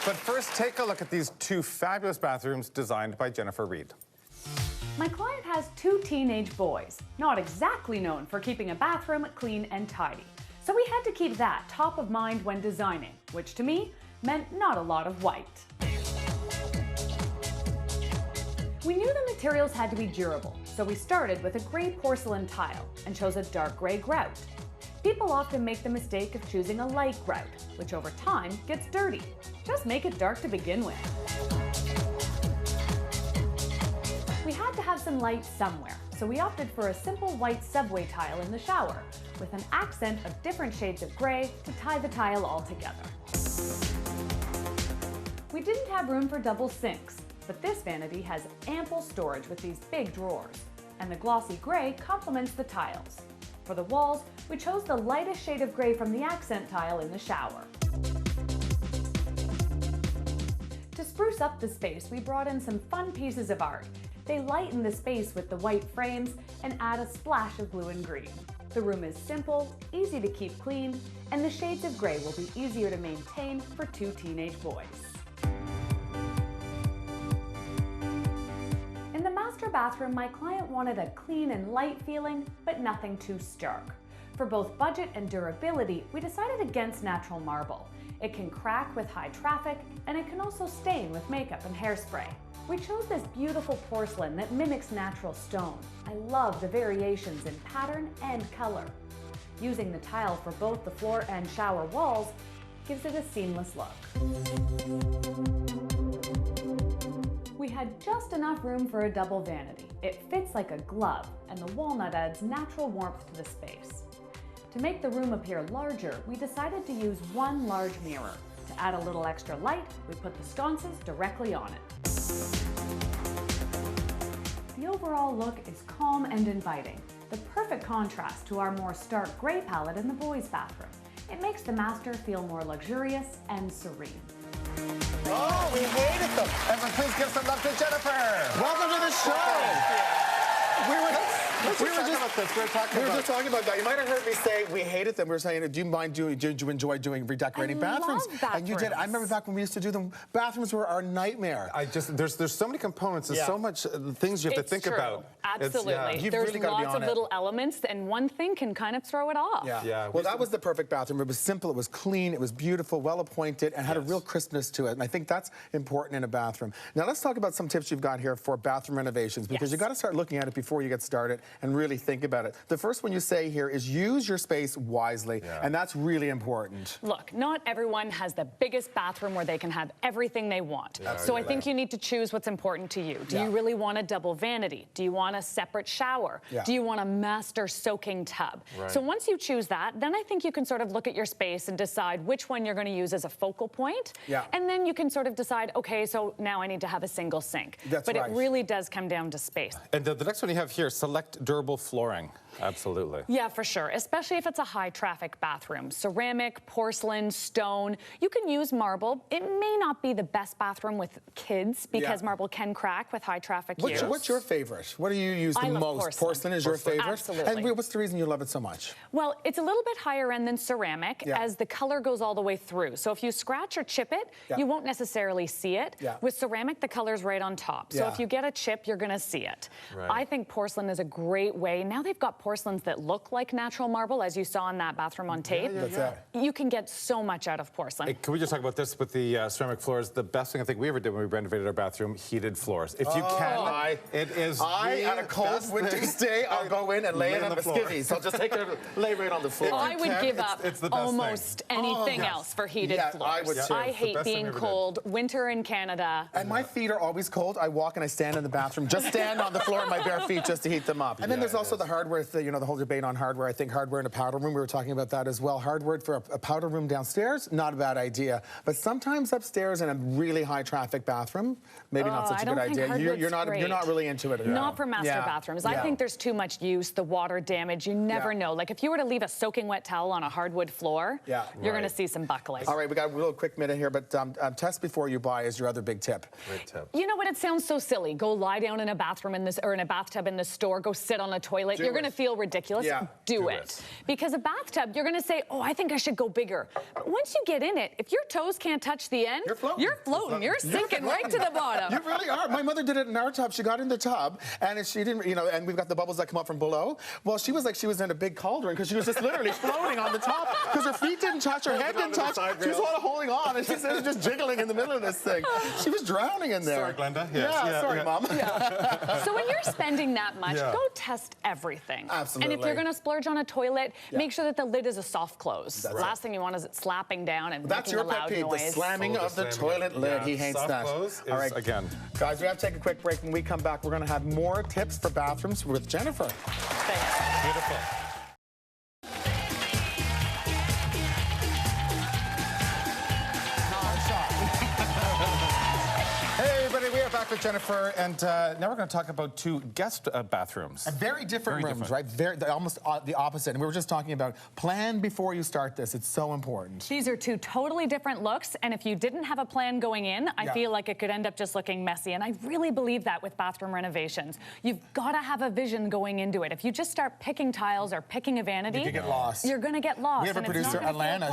But first, take a look at these two fabulous bathrooms designed by Jennifer Reid. My client has two teenage boys, not exactly known for keeping a bathroom clean and tidy. So we had to keep that top of mind when designing, which to me meant not a lot of white. We knew the materials had to be durable, so we started with a gray porcelain tile and chose a dark gray grout. People often make the mistake of choosing a light grout, which over time gets dirty. Just make it dark to begin with. We had to have some light somewhere, so we opted for a simple white subway tile in the shower, with an accent of different shades of gray to tie the tile all together. We didn't have room for double sinks, but this vanity has ample storage with these big drawers, and the glossy gray complements the tiles. For the walls, we chose the lightest shade of gray from the accent tile in the shower. To spruce up the space, we brought in some fun pieces of art. They lighten the space with the white frames and add a splash of blue and green. The room is simple, easy to keep clean, and the shades of gray will be easier to maintain for two teenage boys. In the master bathroom, my client wanted a clean and light feeling, but nothing too stark. For both budget and durability, we decided against natural marble. It can crack with high traffic, and it can also stain with makeup and hairspray. We chose this beautiful porcelain that mimics natural stone. I love the variations in pattern and color. Using the tile for both the floor and shower walls gives it a seamless look. We had just enough room for a double vanity. It fits like a glove, and the walnut adds natural warmth to the space. To make the room appear larger, we decided to use one large mirror. To add a little extra light, we put the sconces directly on it. The overall look is calm and inviting, the perfect contrast to our more stark gray palette in the boys' bathroom. It makes the master feel more luxurious and serene. Oh, we hated them. Everyone, please give some love to Jennifer. Welcome to the show. We were just talking about that. You might have heard me say we hated them. We were saying, do you enjoy doing redecorating bathrooms? And you did. I remember back when we used to do them. Bathrooms were our nightmare. There's so many components. There's so much things you have to think about. Absolutely. There's really lots of little elements, and one thing can kind of throw it off. Yeah. Well, that was the perfect bathroom. It was simple. It was clean. It was beautiful, well appointed, and had a real crispness to it. And I think that's important in a bathroom. Now let's talk about some tips you've got here for bathroom renovations, because you got to start looking at it before you get started and really think about it. The first one you say here is use your space wisely, and that's really important. Look, not everyone has the biggest bathroom where they can have everything they want. So I think you need to choose what's important to you. Do you really want a double vanity? Do you want a separate shower? Do you want a master soaking tub? So once you choose that, then I think you can sort of look at your space and decide which one you're going to use as a focal point. And then you can sort of decide, okay, so now I need to have a single sink. But it really does come down to space. And the next one you have here, select durable flooring. Absolutely. Yeah, for sure, especially if it's a high traffic bathroom. Ceramic, porcelain, stone. You can use marble. It may not be the best bathroom with kids because marble can crack with high traffic use. What's your favorite? What do you use the most? Porcelain is your favorite? Absolutely. And what's the reason you love it so much? Well, it's a little bit higher end than ceramic as the color goes all the way through. So if you scratch or chip it, you won't necessarily see it. With ceramic, the color's right on top. So if you get a chip, you're going to see it. I think porcelain is a great way. Now they've got porcelains that look like natural marble, as you saw in that bathroom on tape. You can get so much out of porcelain. Hey, can we just talk about this with the ceramic floors? The best thing I think we ever did when we renovated our bathroom, heated floors. If you can, it is on a cold winter's day, I'll go in and lay it on the skivvies. I'll just take it, lay right on the floor. I would give up almost anything else for heated floors. I would too. I hate being cold. Winter in Canada. And my feet are always cold. I walk and I stand in the bathroom, just stand on the floor in my bare feet just to heat them up. And then there's also the hardware, the whole debate on hardware. I think hardware in a powder room, we were talking about that as well. Hardware for a powder room downstairs, not a bad idea. But sometimes upstairs in a really high traffic bathroom, maybe not such a good idea. You're not really into it. Not for master bathrooms. I think there's too much use, the water damage. You never know. Like if you were to leave a soaking wet towel on a hardwood floor, you're going to see some buckling. All right, we got a real quick minute here, but test before you buy is your other big tip. Great tip. You know what? It sounds so silly. Go lie down in a bathroom in this or in a bathtub in the store. Go sit on a toilet. You're going to feel ridiculous. Do it. Because a bathtub, you're going to say, oh, I think I should go bigger. But once you get in it, if your toes can't touch the end, you're floating. You're sinking right to the bottom. You really are. My mother did it in our tub. She got in the tub, and she didn't, you know, and we've got the bubbles that come up from below. Well, she was like she was in a big cauldron because she was just literally floating on the top because her feet didn't touch, her head didn't touch. She was sort of holding on, and she was just jiggling in the middle of this thing. She was drowning in there. Sorry, Glenda. Yes. Sorry, Mom. So when you're spending that much, go test everything. Absolutely. And if you're going to splurge on a toilet, make sure that the lid is a soft close. The last thing you want is it slapping down and making a loud noise. The slamming of the toilet lid. He hates that. All right, again. Guys, we have to take a quick break. When we come back, we're going to have more tips for bathrooms with Jennifer. Thanks. Beautiful. Hey, everybody, we are back with Jennifer, and now we're going to talk about two guest bathrooms. Very different rooms, right? They're almost the opposite. And we were just talking about plan before you start this. It's so important. These are two totally different looks, and if you didn't have a plan going in, I feel like it could end up just looking messy. And I really believe that with bathroom renovations. You've got to have a vision going into it. If you just start picking tiles or picking a vanity, you can get lost. You're going to get lost. We have a producer, Alana.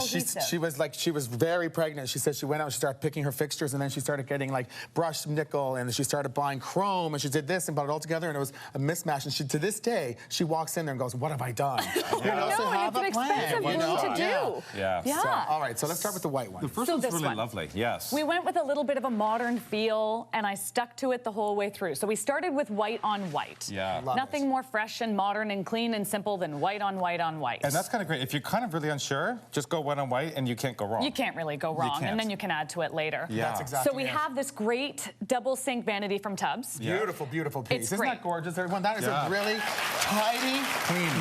She was very pregnant. She said she went out and she started picking her fixtures, and then she started getting like brushed nickel, and she started buying chrome, and she did this and brought it all together, and it was a mismatch. And she, to this day, she walks in there and goes, "What have I done?" You know, so have a plan. You know, to do. So, all right, so let's start with the white one. The first one's really lovely. Yes. We went with a little bit of a modern feel, and I stuck to it the whole way through. So we started with white on white. Yeah. Nothing more fresh and modern and clean and simple than white on white on white. And that's kind of great. If you're kind of really unsure, just go white on white, and you can't go wrong. You can't really go wrong, and then you can add to it later. Yeah. That's exactly So we have this great double sink vanity from Tubbs. Beautiful, beautiful piece. It's Isn't great. that gorgeous, everyone? That is a really tidy,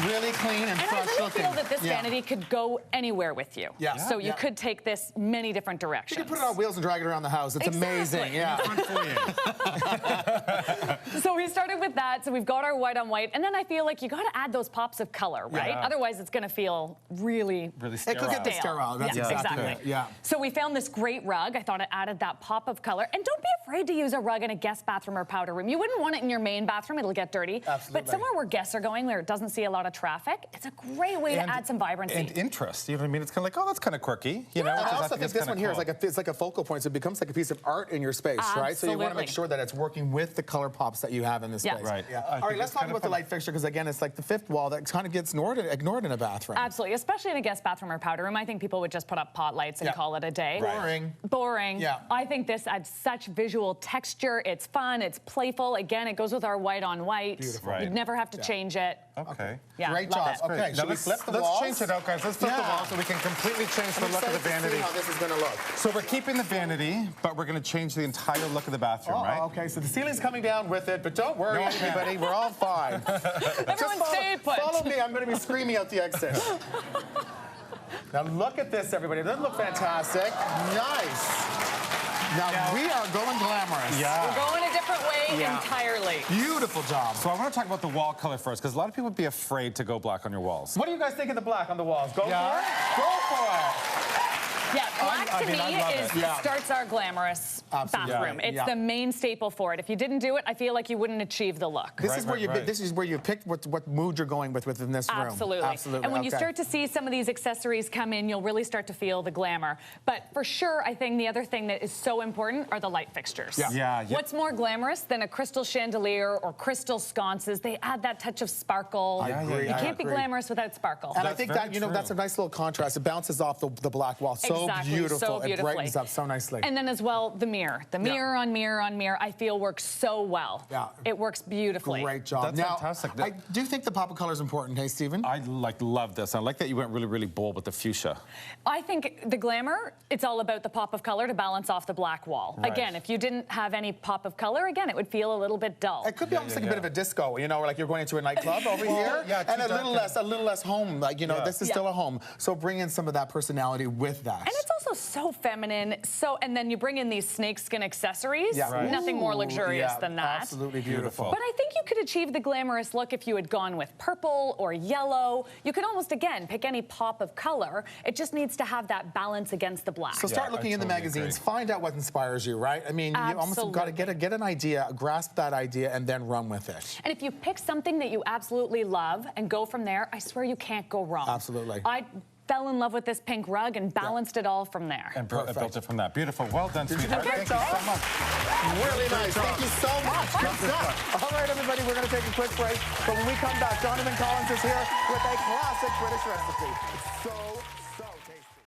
really clean, and fresh I really looking. feel that this vanity could go anywhere with you. So you Yeah. could take this many different directions. You can put it on wheels and drag it around the house. It's amazing. Yeah. So we started with that. So we've got our white on white, and then I feel like you got to add those pops of color, right? Otherwise, it's going to feel really sterile. It could get sterile. That's exactly it. Yeah. So we found this great rug. I thought it added that pop of color. And don't be afraid to use a rug in a guest bathroom or powder room. You wouldn't want it in your main bathroom. It'll get dirty. Absolutely. But somewhere where guests are going, where it doesn't see a lot of traffic, it's a great way to add some vibrancy. And interest. You know what I mean? It's kind of like, oh, that's kind of quirky. You know? I also think this one here is like it's like a focal point, so it becomes like a piece of art in your space, right? So you want to make sure that it's working with the color pops that you have in this space. Right. All right, let's talk about the light fixture, because again, it's like the fifth wall that kind of gets ignored in a bathroom. Absolutely, especially in a guest bathroom or powder room. I think people would just put up pot lights and call it a day. Boring. Boring. Yeah. I think this adds such visual texture. It's fun. It's playful. Again, it goes with our white on white. Beautiful. Right. You'd never have to change it. Okay. Yeah, Great love job. it. Okay, Now should we flip the walls? Let's change it out, guys. Let's flip the wall so we can completely change the look of the vanity. See how this is going to look. So we're keeping the vanity, but we're going to change the entire look of the bathroom, right? Okay, so the ceiling's coming down with it, but don't worry, everybody, we're all fine. Everyone stay put. Follow me, I'm going to be screaming out the exit. Now look at this, everybody. Doesn't it look fantastic? Nice. Now we are going glamorous. Yeah. We're going a different way entirely. Beautiful job. So I want to talk about the wall color first, because a lot of people would be afraid to go black on your walls. What do you guys think of the black on the walls? Go for it? Go for it. Yeah, black to me starts our glamorous Absolutely. bathroom. It's the main staple for it. If you didn't do it, I feel like you wouldn't achieve the look. This is where you picked what mood you're going with within this room. Absolutely. And when you start to see some of these accessories come in, you'll really start to feel the glamour. But for sure, I think the other thing that is so important are the light fixtures. What's more glamorous than a crystal chandelier or crystal sconces? They add that touch of sparkle. I agree. You can't be glamorous without sparkle. And I think that, that's a nice little contrast. It bounces off the black wall so beautiful. So it brightens up so nicely. And then as well, the mirror. The mirror on mirror on mirror, I feel works so well. It works beautifully. Great job. That's fantastic. I do think the pop of color is important, hey, Stephen? I love this. I like that you went really, really bold with the fuchsia. I think the glamour, it's all about the pop of color to balance off the black wall. Right. Again, if you didn't have any pop of color, again, it would feel a little bit dull. It could be almost like a bit of a disco, where like you're going into a nightclub over here, and a little less home. Like, this is still a home. So bring in some of that personality with that. And it's also so feminine. And then you bring in these snakeskin accessories. Yeah. Right. Nothing more luxurious yeah, than that. Absolutely beautiful. But I think you could achieve the glamorous look if you had gone with purple or yellow. You could almost, again, pick any pop of color. It just needs to have that balance against the black. So start looking in the magazines, find out what inspires you, right? I mean, you almost got to get an idea, grasp that idea, and then run with it. And if you pick something that you absolutely love and go from there, I swear you can't go wrong. Absolutely. I fell in love with this pink rug and balanced it all from there. And built it from that. Beautiful. Well done, sweetheart. Thank you so much. Really nice. Thank you so much. Good stuff. All right, everybody, we're going to take a quick break. But when we come back, Jonathan Collins is here with a classic British recipe. It's so